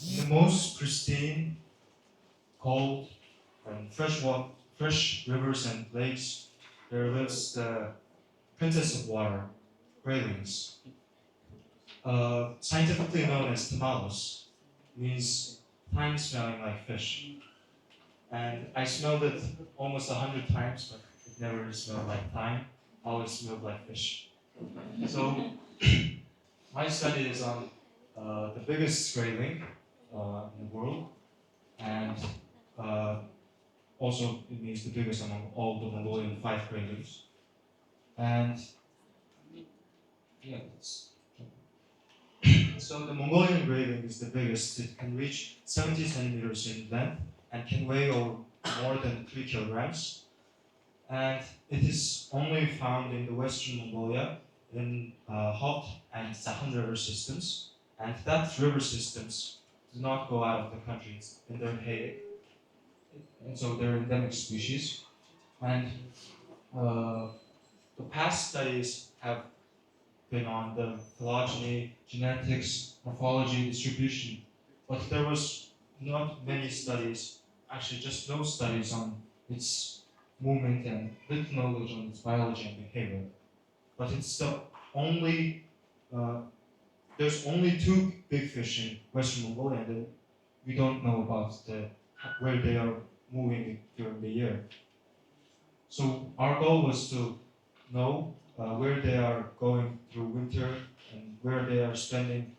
In the most pristine, cold, and fresh rivers and lakes, there lives the princess of water, graylings. Scientifically known as tamalos, means thyme smelling like fish. And I smelled it almost 100 times, but it never smelled like thyme, always smelled like fish. So my study is on the biggest grayling in the world, and uh, also it means the biggest among all the Mongolian 5 graylings. And yeah, so the Mongolian grayling is the biggest. It can reach 70 centimeters in length and can weigh more than 3 kilograms. And it is only found in the Western Mongolia in hot and Sahan river systems. And that river systems do not go out of the country in their heyday. And so they're endemic species. And uh, the past studies have been on the phylogeny, genetics, morphology, distribution, but there was not many studies, actually just no studies on its movement and little knowledge on its biology and behavior. But it's the only, uh, there's only 2 big fish in Western Mongolia that we don't know about where they are moving during the year. So our goal was to know where they are going through winter and where they are spending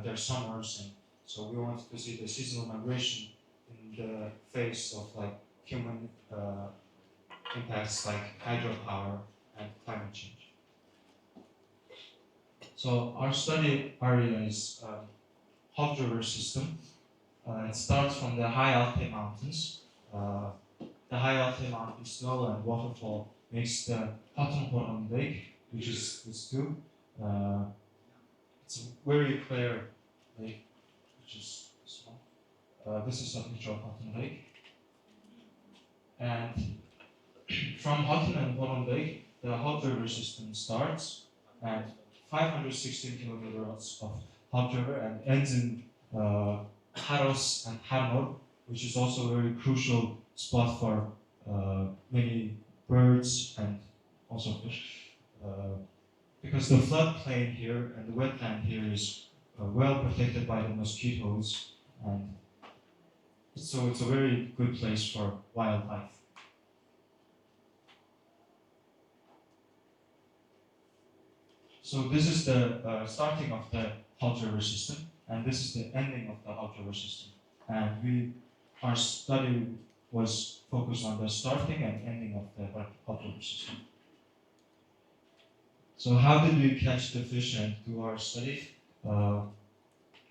their summers. And so we wanted to see the seasonal migration in the face of like human impacts like hydropower and climate change. So our study area is Hot River system. It starts from the high Altai mountains. The high Altai mountain snow and waterfall makes the Hatun Lake, which is this too. It's a very clear lake, which is this one. This is a picture of Hatun Lake. And from Hatun and Horon Lake, the Hot River system starts at 516 kilometers of Hot River and ends in Haros and Harnor, which is also a very crucial spot for many birds and also fish. Because the floodplain here and the wetland here is well protected by the mosquitoes, and so it's a very good place for wildlife. So this is the starting of the Hot River system, and this is the ending of the Hot River system. And our study was focused on the starting and ending of the Hot River system. So how did we catch the fish and do our study?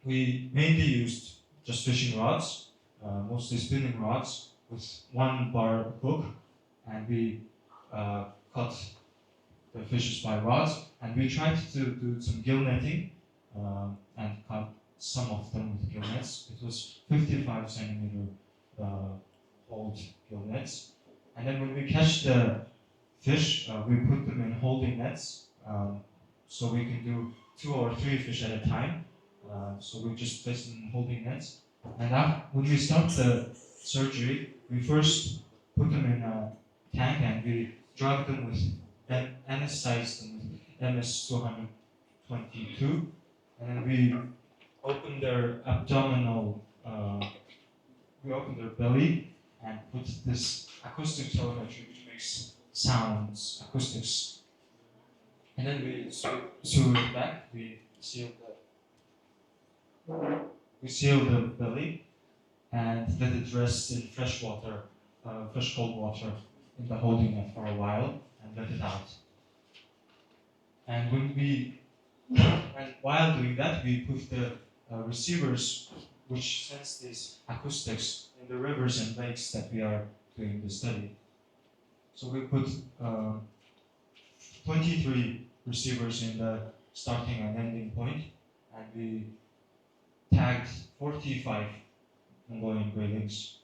We mainly used just fishing rods, mostly spinning rods with 1 bar hook, and we caught the fishes by rods, and we tried to do some gill netting and caught some of them with gill nets. It was 55 centimeter hold gill nets. And then when we catch the fish, we put them in holding nets, so we can do 2 or 3 fish at a time. So we just place them in holding nets. And when we start the surgery, we first put them in a tank and we drug them with anesthetized them with MS-222, and then we open their we open their belly and put this acoustic telemetry which makes sounds, acoustics. And then we sew it back, we seal the belly and let it rest in fresh water, fresh cold water in the holding net for a while and let it out. And while doing that, we put the receivers which sense these acoustics in the rivers and lakes that we are doing the study. So we put 23 receivers in the starting and ending point, and we tagged 45 Mongolian graylings.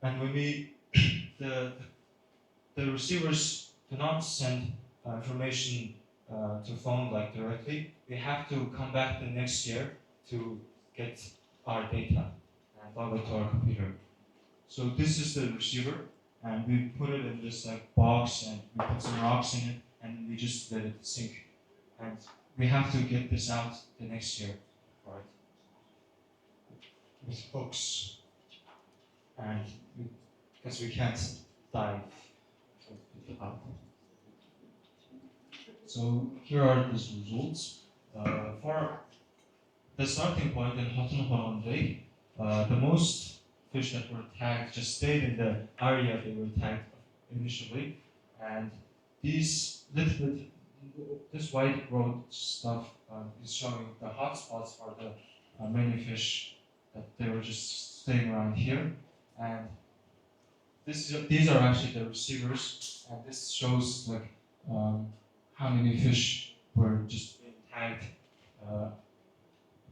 And when the receivers do not send information to phone like directly, we have to come back the next year to get our data and log it to our computer. So this is the receiver, and we put it in this like box, and we put some rocks in it, and we just let it sink. And we have to get this out the next year, right? With hooks, and because we can't dive out. So here are the results. For the starting point in Hottenholland Lake, the most fish that were tagged just stayed in the area they were tagged initially, and these little bit, this white road stuff is showing the hot spots for the many fish that they were just staying around here, and these are actually the receivers, and this shows like how many fish were just being tagged,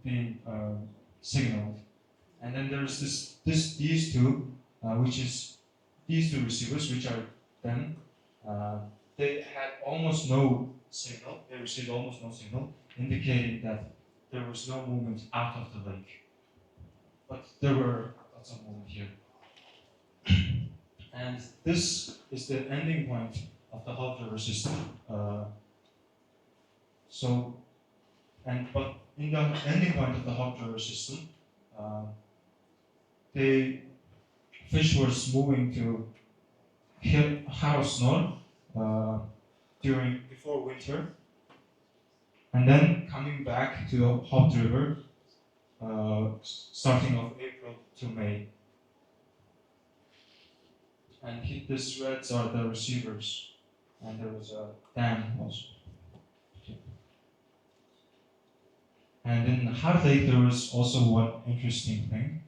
being signaled. And then there's these two, which is these two receivers, which are them. They had almost no signal. They received almost no signal, indicating that there was no movement out of the lake. But there were lots of movement here. And this is the ending point of the Hot River system. But in the ending point of the Hot River system, the fish was moving to Harosnor before winter, and then coming back to the Hot River, starting of April to May. And these reds are the receivers, and there was a dam also. And in Hard Lake, there was also one interesting thing.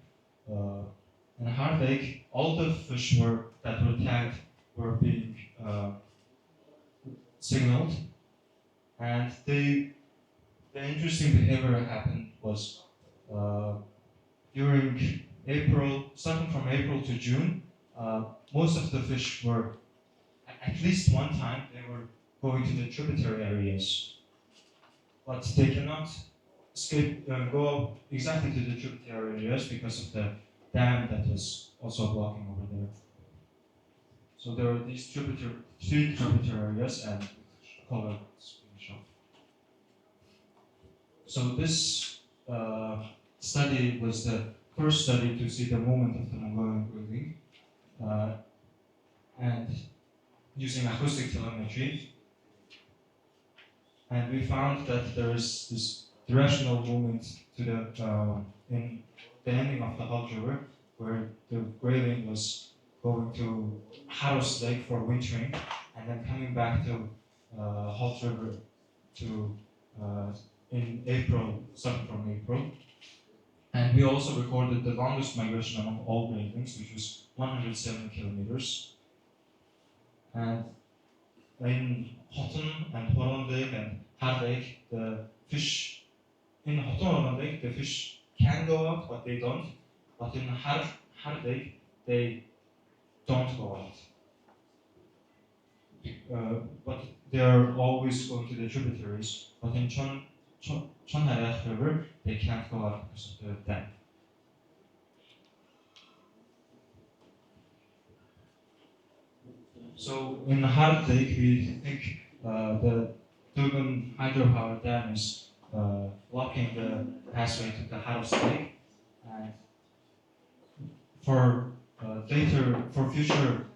In Hard Lake, all the fish that were tagged were being signaled, and the interesting behavior that happened was during April, starting from April to June, most of the fish were, at least one time, they were going to the tributary areas, but they cannot go up exactly to the tributary areas because of the dam that was also blocking over there. So there are these three tributary areas, and color screenshot. So this study was the first study to see the movement of the Mongolian grayling, and using acoustic telemetry. And we found that there is this directional movement to in the ending of the Hot River, where the grayling was going to Haros Lake for wintering, and then coming back to Hot River in April, starting from April. And we also recorded the longest migration among all graylings, which was 107 kilometers. And in Hotton and Horon Lake and Hard Lake, the fish in Hotton and Lake, the fish can go out, but they don't. But in Hard Lake, they don't go out. But they are always going to the tributaries. But in Chonharach River, they can't go out because of the dam. So in Hard Lake, we think the Durban hydropower dam is blocking the passway to the Haros Lake. And for future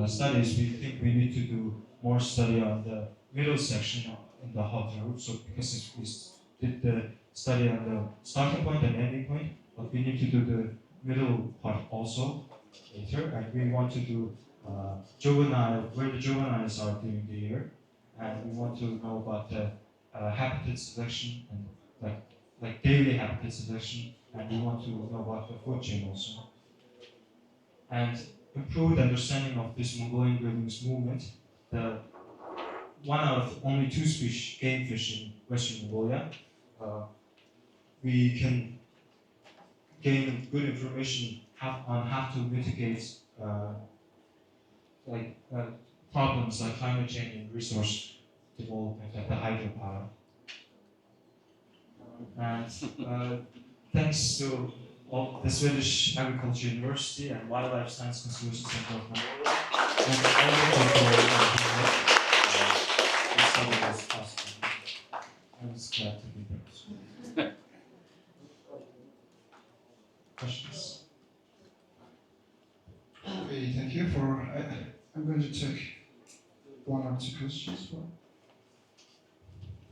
studies, we think we need to do more study on the middle section in the Hot River. So because we did the study on the starting point and ending point, but we need to do the middle part also later, and we want to do where the juveniles are during the year, and we want to know about the habitat selection and like daily habitat selection, and we want to know about the food chain also. And improved understanding of this Mongolian grayling's movement, the one out of only two game fish in Western Mongolia, we can gain good information on how to mitigate problems like climate change and resource development, like the hydropower. And thanks to all the Swedish Agriculture University and Wildlife Science Conservation Center of Norway, and all the people who study this possible. I was glad to be there. Questions? Okay, thank you for. I'm going to take one or two questions.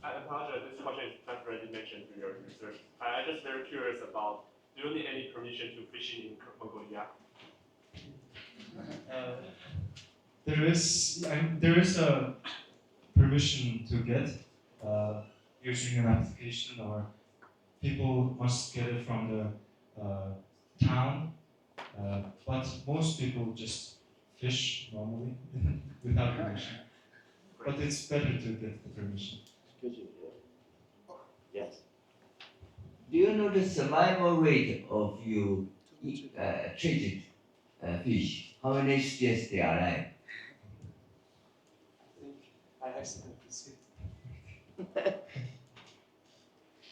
I apologize, this question is already mentioned in your research. I'm just very curious about, do you need any permission to fishing in Mongolia? There is a permission to get using an application, or people must get it from the town, but most people just fish normally without permission. But it's better to get the permission. Yes. Do you know the survival rate of you treated fish? How many days they are alive? I think I accidentally skipped.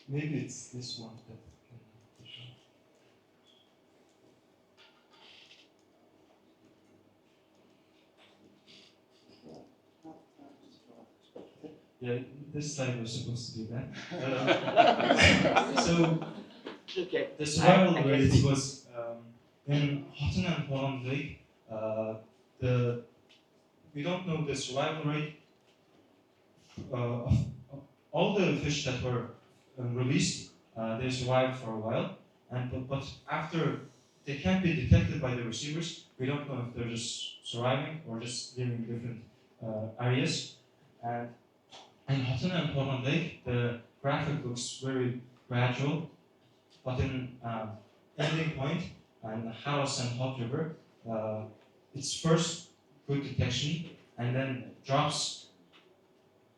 Maybe it's this one that can show. Yeah, this slide was supposed to do that. So Okay. the survival rate was in Houghton and Holland Lake. We don't know the survival rate of all the fish that were released. They survived for a while, but after they can't be detected by the receivers. We don't know if they're just surviving or just living in different areas. And in Houghton and Holland Lake, the graphic looks very gradual, but in ending point and Harris and Hot River, it's first good detection and then drops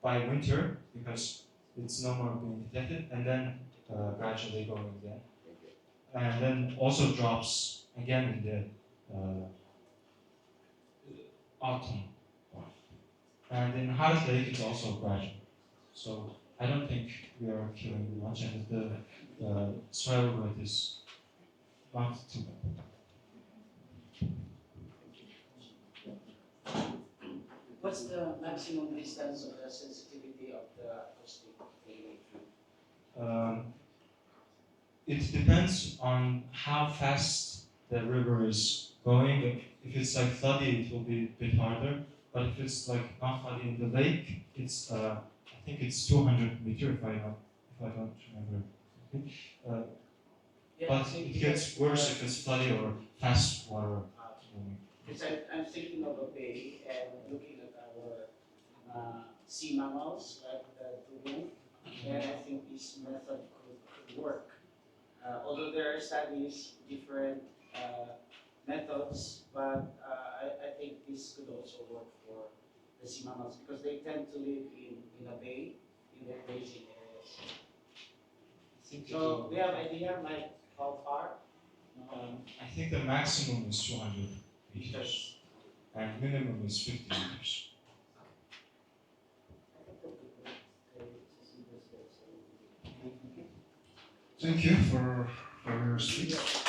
by winter because it's no more being detected, and then gradually going again, and then also drops again in the autumn. And in Hart Lake, it's also gradual. So I don't think we are killing much, and the survival rate is not too bad. What's the maximum distance of the sensitivity of the acoustic? It depends on how fast the river is going. If it's like floody, it will be a bit harder. But if it's like not floody in the lake, it's I think it's 200 meters if I don't remember. But it gets worse if it's floody or fast water. Because I'm thinking of a bay and looking at our sea mammals like the dugong, and I think this method could work. Although there are studies, different methods, but I think this could also work for the sea mammals because they tend to live in a bay, in the grazing areas. So we have idea like how far? I think the maximum is 200 meters, and minimum is 50 meters. Thank you for your speech.